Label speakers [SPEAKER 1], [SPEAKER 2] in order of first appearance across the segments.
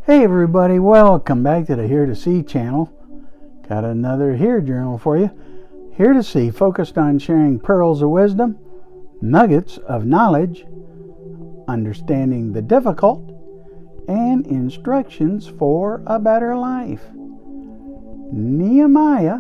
[SPEAKER 1] Hey everybody, welcome back to the Here to See channel. Got another Here journal for you. Here to See focused on sharing pearls of wisdom, nuggets of knowledge, understanding the difficult, and instructions for a better life. Nehemiah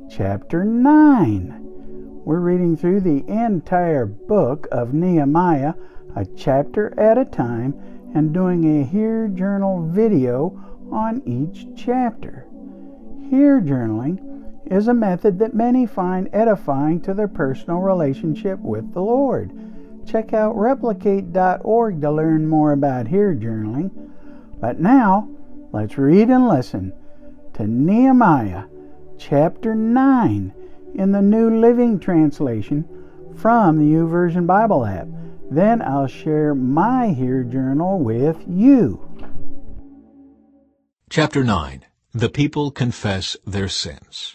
[SPEAKER 1] chapter 9. We're reading through the entire book of Nehemiah, a chapter at a time, and doing a Here Journal video on each chapter. Here journaling is a method that many find edifying to their personal relationship with the Lord. Check out replicate.org to learn more about Here journaling. But now, let's read and listen to Nehemiah chapter 9 in the New Living Translation from the YouVersion Bible app. Then I'll share my Here journal with you.
[SPEAKER 2] Chapter 9. The people confess their sins.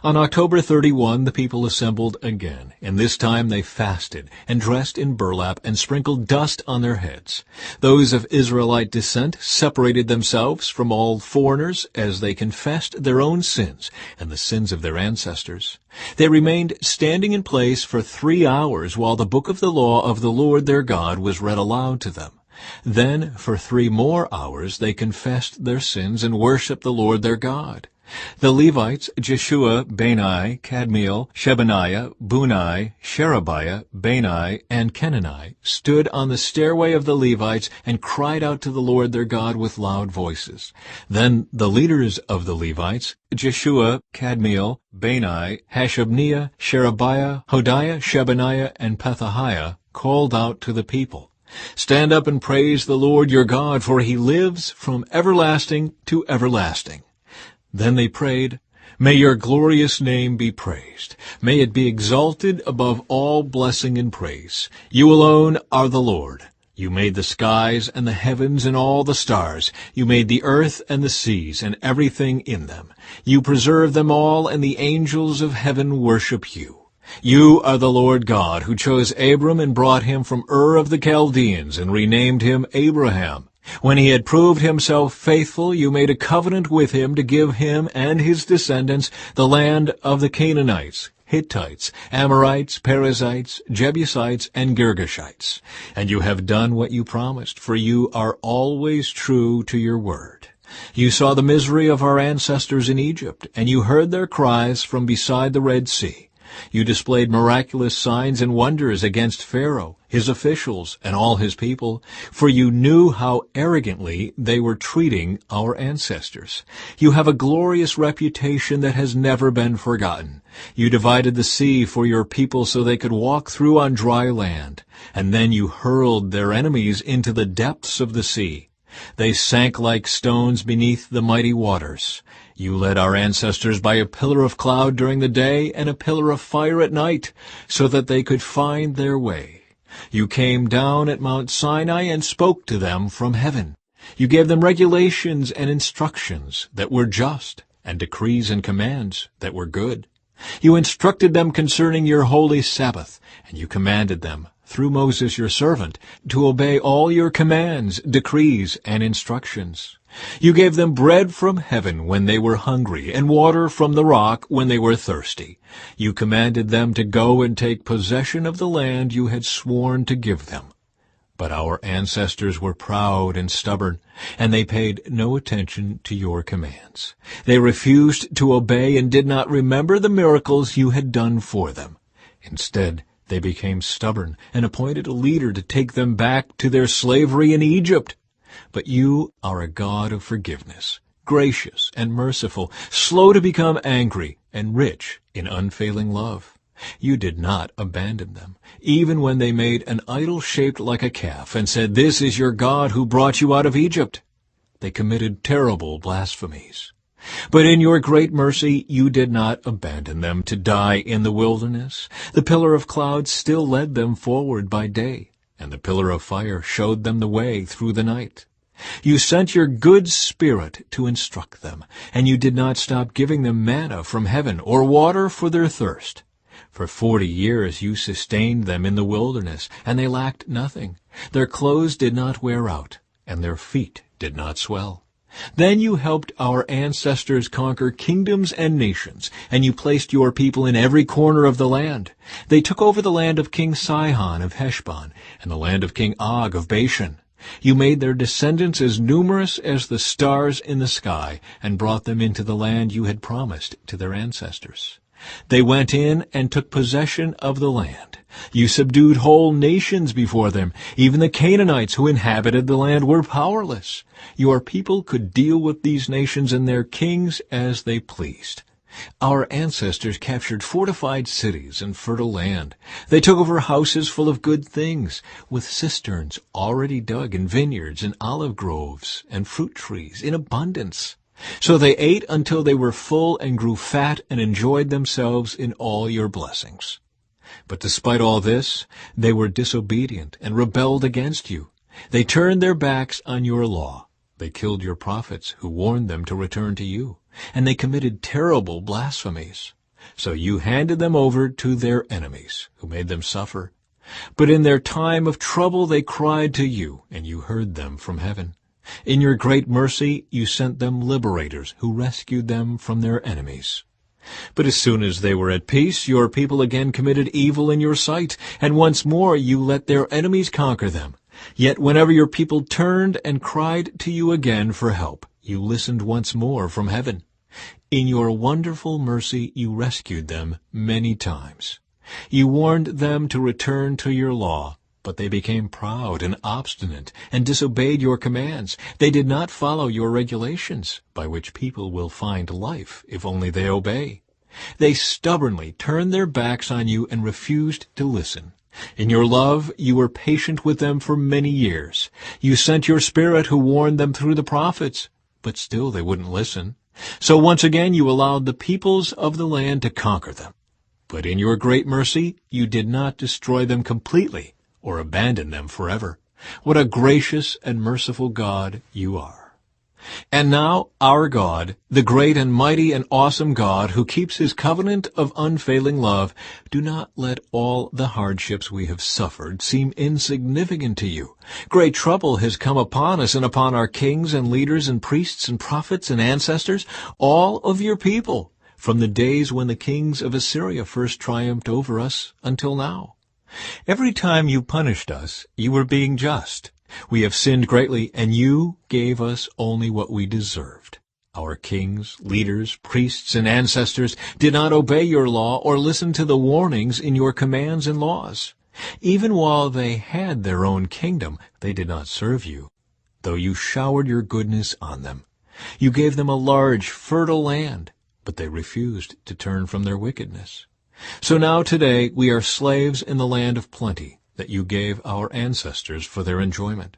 [SPEAKER 2] On October 31, the people assembled again, and this time they fasted and dressed in burlap and sprinkled dust on their heads. Those of Israelite descent separated themselves from all foreigners as they confessed their own sins and the sins of their ancestors. They remained standing in place for 3 hours while the book of the law of the Lord their God was read aloud to them. Then for 3 more hours they confessed their sins and worshipped the Lord their God. The Levites, Jeshua, Bani, Kadmiel, Shebaniah, Bunni, Sherebiah, Bani, and Kenani stood on the stairway of the Levites and cried out to the Lord their God with loud voices. Then the leaders of the Levites, Jeshua, Kadmiel, Bani, Hashabniah, Sherebiah, Hodiah, Shebaniah, and Pethahiah, called out to the people, "Stand up and praise the Lord your God, for he lives from everlasting to everlasting." Then they prayed, "May your glorious name be praised. May it be exalted above all blessing and praise. You alone are the Lord. You made the skies and the heavens and all the stars. You made the earth and the seas and everything in them. You preserve them all, and the angels of heaven worship you. You are the Lord God, who chose Abram and brought him from Ur of the Chaldeans and renamed him Abraham. When he had proved himself faithful, you made a covenant with him to give him and his descendants the land of the Canaanites, Hittites, Amorites, Perizzites, Jebusites, and Girgashites. And you have done what you promised, for you are always true to your word. You saw the misery of our ancestors in Egypt, and you heard their cries from beside the Red Sea. You displayed miraculous signs and wonders against Pharaoh, his officials, and all his people, for you knew how arrogantly they were treating our ancestors. You have a glorious reputation that has never been forgotten. You divided the sea for your people so they could walk through on dry land, and then you hurled their enemies into the depths of the sea. They sank like stones beneath the mighty waters. You led our ancestors by a pillar of cloud during the day and a pillar of fire at night, so that they could find their way. You came down at Mount Sinai and spoke to them from heaven. You gave them regulations and instructions that were just, and decrees and commands that were good. You instructed them concerning your holy Sabbath, and you commanded them, through Moses your servant, to obey all your commands, decrees, and instructions. You gave them bread from heaven when they were hungry, and water from the rock when they were thirsty. You commanded them to go and take possession of the land you had sworn to give them. But our ancestors were proud and stubborn, and they paid no attention to your commands. They refused to obey and did not remember the miracles you had done for them. Instead, they became stubborn and appointed a leader to take them back to their slavery in Egypt. But you are a God of forgiveness, gracious and merciful, slow to become angry, and rich in unfailing love. You did not abandon them, even when they made an idol shaped like a calf and said, "This is your God who brought you out of Egypt." They committed terrible blasphemies. But in your great mercy you did not abandon them to die in the wilderness. The pillar of cloud still led them forward by day, and the pillar of fire showed them the way through the night. You sent your good Spirit to instruct them, and you did not stop giving them manna from heaven or water for their thirst. For 40 years you sustained them in the wilderness, and they lacked nothing. Their clothes did not wear out, and their feet did not swell. Then you helped our ancestors conquer kingdoms and nations, and you placed your people in every corner of the land. They took over the land of King Sihon of Heshbon, and the land of King Og of Bashan. You made their descendants as numerous as the stars in the sky, and brought them into the land you had promised to their ancestors. They went in and took possession of the land. You subdued whole nations before them. Even the Canaanites who inhabited the land were powerless. Your people could deal with these nations and their kings as they pleased. Our ancestors captured fortified cities and fertile land. They took over houses full of good things, with cisterns already dug and vineyards and olive groves and fruit trees in abundance. So they ate until they were full and grew fat and enjoyed themselves in all your blessings. But despite all this, they were disobedient and rebelled against you. They turned their backs on your law. They killed your prophets who warned them to return to you, and they committed terrible blasphemies. So you handed them over to their enemies, who made them suffer. But in their time of trouble they cried to you, and you heard them from heaven. In your great mercy you sent them liberators who rescued them from their enemies. But as soon as they were at peace, your people again committed evil in your sight, and once more you let their enemies conquer them. Yet whenever your people turned and cried to you again for help, you listened once more from heaven. In your wonderful mercy you rescued them many times. You warned them to return to your law, but they became proud and obstinate and disobeyed your commands. They did not follow your regulations, by which people will find life if only they obey. They stubbornly turned their backs on you and refused to listen. In your love you were patient with them for many years. You sent your Spirit who warned them through the prophets, but still they wouldn't listen. So once again you allowed the peoples of the land to conquer them. But in your great mercy you did not destroy them completely or abandon them forever. What a gracious and merciful God you are. And now our God, the great and mighty and awesome God who keeps his covenant of unfailing love, do not let all the hardships we have suffered seem insignificant to you. Great trouble has come upon us and upon our kings and leaders and priests and prophets and ancestors, all of your people, from the days when the kings of Assyria first triumphed over us until now. Every time you punished us, you were being just. We have sinned greatly, and you gave us only what we deserved. Our kings, leaders, priests, and ancestors did not obey your law or listen to the warnings in your commands and laws. Even while they had their own kingdom, they did not serve you, though you showered your goodness on them. You gave them a large, fertile land, but they refused to turn from their wickedness. So now today we are slaves in the land of plenty that you gave our ancestors for their enjoyment.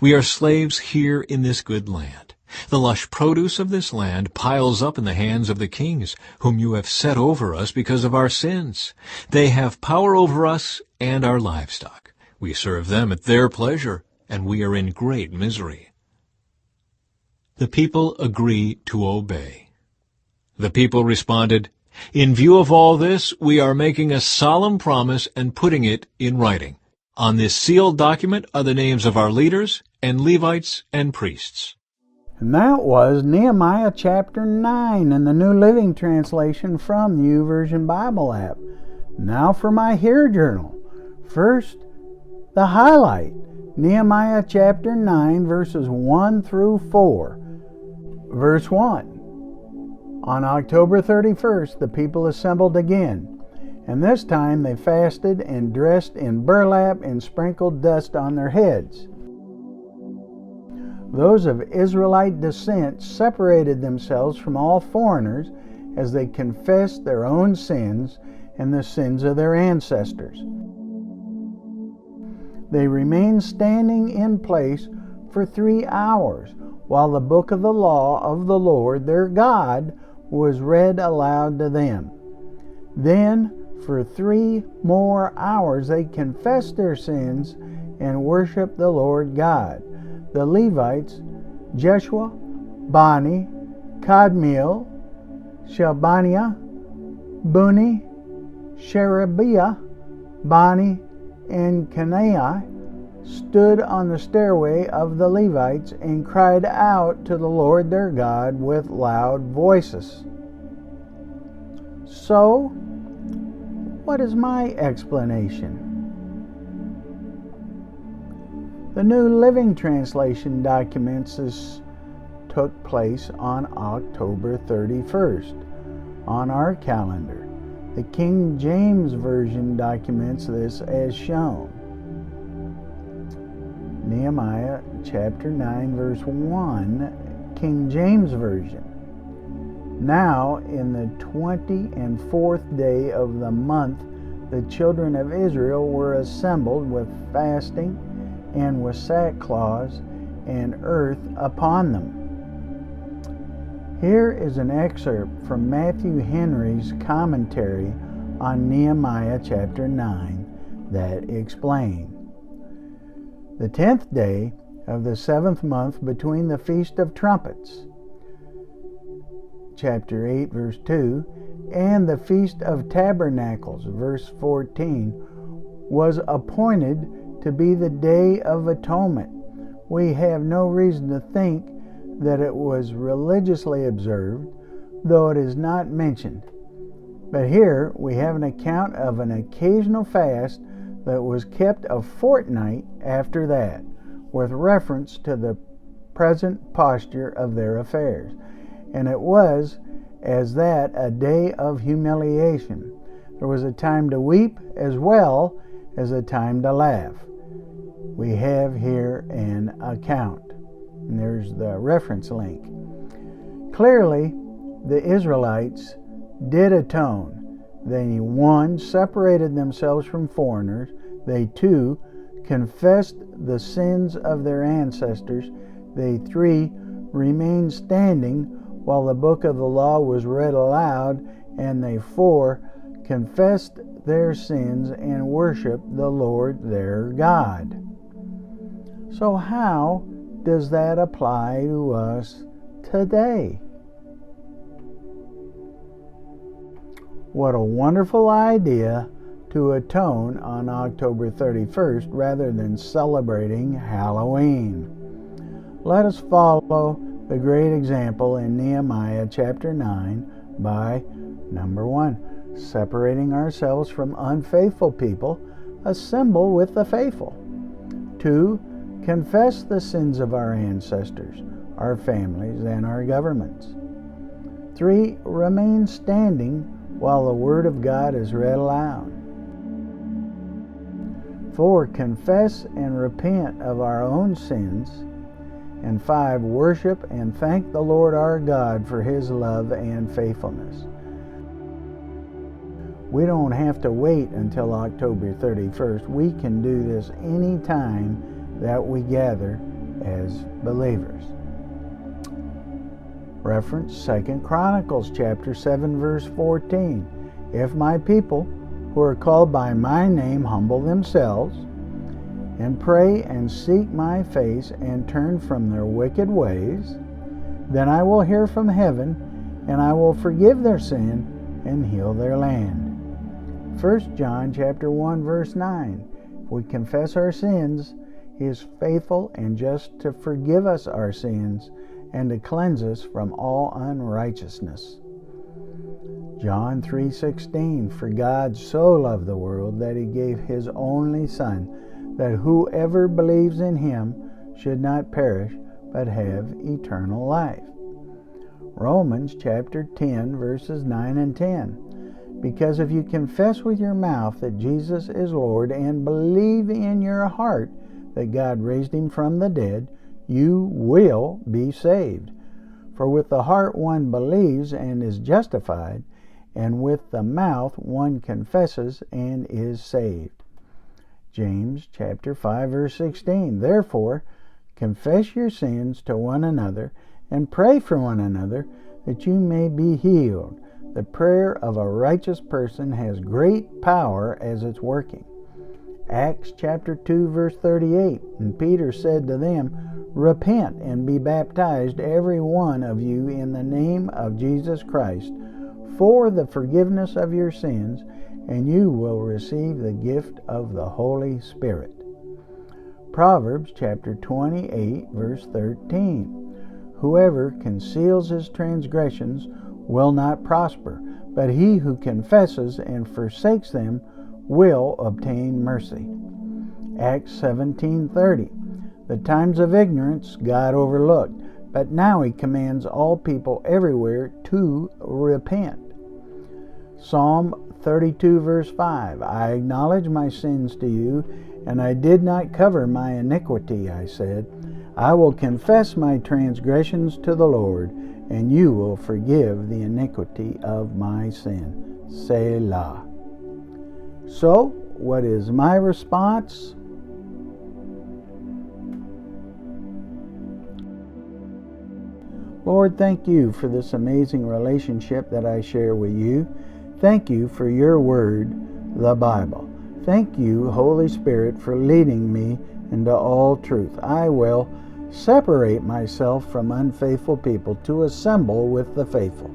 [SPEAKER 2] We are slaves here in this good land. The lush produce of this land piles up in the hands of the kings, whom you have set over us because of our sins. They have power over us and our livestock. We serve them at their pleasure, and we are in great misery. The people agree to obey. The people responded, "In view of all this, we are making a solemn promise and putting it in writing. On this sealed document are the names of our leaders and Levites and priests."
[SPEAKER 1] And that was Nehemiah chapter 9 in the New Living Translation from the YouVersion Bible app. Now for my Hear Journal. First, the highlight, Nehemiah chapter 9 verses 1 through 4. Verse 1. On October 31st, the people assembled again, and this time they fasted and dressed in burlap and sprinkled dust on their heads. Those of Israelite descent separated themselves from all foreigners as they confessed their own sins and the sins of their ancestors. They remained standing in place for 3 hours while the book of the law of the Lord their God was read aloud to them. Then, for 3 more hours, they confessed their sins and worshiped the Lord God. The Levites, Jeshua, Bani, Kadmiel, Shebaniah, Bunni, Sherebiah, Bani, and Kenani, stood on the stairway of the Levites and cried out to the Lord their God with loud voices. So, what is my explanation? The New Living Translation documents this took place on October 31st on our calendar. The King James Version documents this as shown. Nehemiah chapter 9 verse 1, King James Version. Now in the 24th day of the month, the children of Israel were assembled with fasting and with sackcloth and earth upon them. Here is an excerpt from Matthew Henry's commentary on Nehemiah chapter 9 that explain. The 10th day of the 7th month between the Feast of Trumpets, chapter 8 verse 2, and the Feast of Tabernacles, verse 14, was appointed to be the Day of Atonement. We have no reason to think that it was religiously observed, though it is not mentioned. But here we have an account of an occasional fast that was kept a fortnight after that, with reference to the present posture of their affairs. And it was, as that, a day of humiliation. There was a time to weep as well as a time to laugh. We have here an account. And there's the reference link. Clearly, the Israelites did atone. They, 1, separated themselves from foreigners. They, 2, confessed the sins of their ancestors. They, 3, remained standing while the book of the law was read aloud. And they, 4, confessed their sins and worshiped the Lord their God. So how does that apply to us today? What a wonderful idea to atone on October 31st rather than celebrating Halloween. Let us follow the great example in Nehemiah chapter 9 by, number 1, separating ourselves from unfaithful people, assemble with the faithful. 2, confess the sins of our ancestors, our families, and our governments. 3, remain standing while the Word of God is read aloud. 4, confess and repent of our own sins. And 5, worship and thank the Lord our God for His love and faithfulness. We don't have to wait until October 31st. We can do this any time that we gather as believers. Reference 2 Chronicles chapter 7 verse 14. If my people who are called by my name humble themselves and pray and seek my face and turn from their wicked ways, then I will hear from heaven and I will forgive their sin and heal their land. 1 John chapter 1 verse 9. If we confess our sins, He is faithful and just to forgive us our sins and to cleanse us from all unrighteousness. John 3:16. For God so loved the world that He gave His only Son, that whoever believes in Him should not perish but have eternal life. Romans chapter 10 verses 9 and 10. Because if you confess with your mouth that Jesus is Lord and believe in your heart that God raised Him from the dead, you will be saved. For with the heart one believes and is justified, and with the mouth one confesses and is saved. James chapter 5 verse 16. Therefore, confess your sins to one another and pray for one another that you may be healed. The prayer of a righteous person has great power as it's working. Acts chapter 2 verse 38. And Peter said to them, repent and be baptized every one of you in the name of Jesus Christ for the forgiveness of your sins, and you will receive the gift of the Holy Spirit. Proverbs chapter 28, verse 13. Whoever conceals his transgressions will not prosper, but he who confesses and forsakes them will obtain mercy. Acts 17:30. The times of ignorance God overlooked, but now he commands all people everywhere to repent. Psalm 32 verse 5. I acknowledge my sins to you, and I did not cover my iniquity, I said. I will confess my transgressions to the Lord, and you will forgive the iniquity of my sin. Selah. So, what is my response? Lord, thank you for this amazing relationship that I share with you. Thank you for your word, the Bible. Thank you, Holy Spirit, for leading me into all truth. I will separate myself from unfaithful people to assemble with the faithful.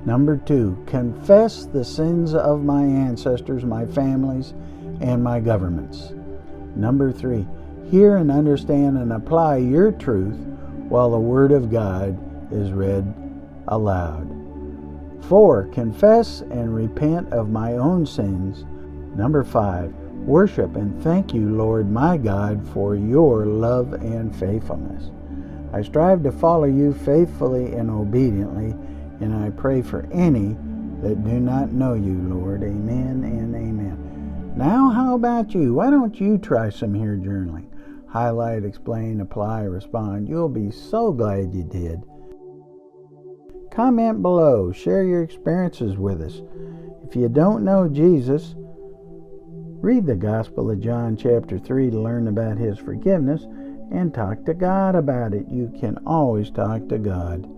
[SPEAKER 1] Number 2, confess the sins of my ancestors, my families, and my governments. Number 3, hear and understand and apply your truth while the Word of God is read aloud. 4, confess and repent of my own sins. Number 5, worship and thank you, Lord my God, for your love and faithfulness. I strive to follow you faithfully and obediently, and I pray for any that do not know you, Lord. Amen and amen. Now, how about you? Why don't you try some here journaling? Highlight, explain, apply, respond. You'll be so glad you did. Comment below. Share your experiences with us. If you don't know Jesus, read the Gospel of John chapter 3 to learn about his forgiveness and talk to God about it. You can always talk to God.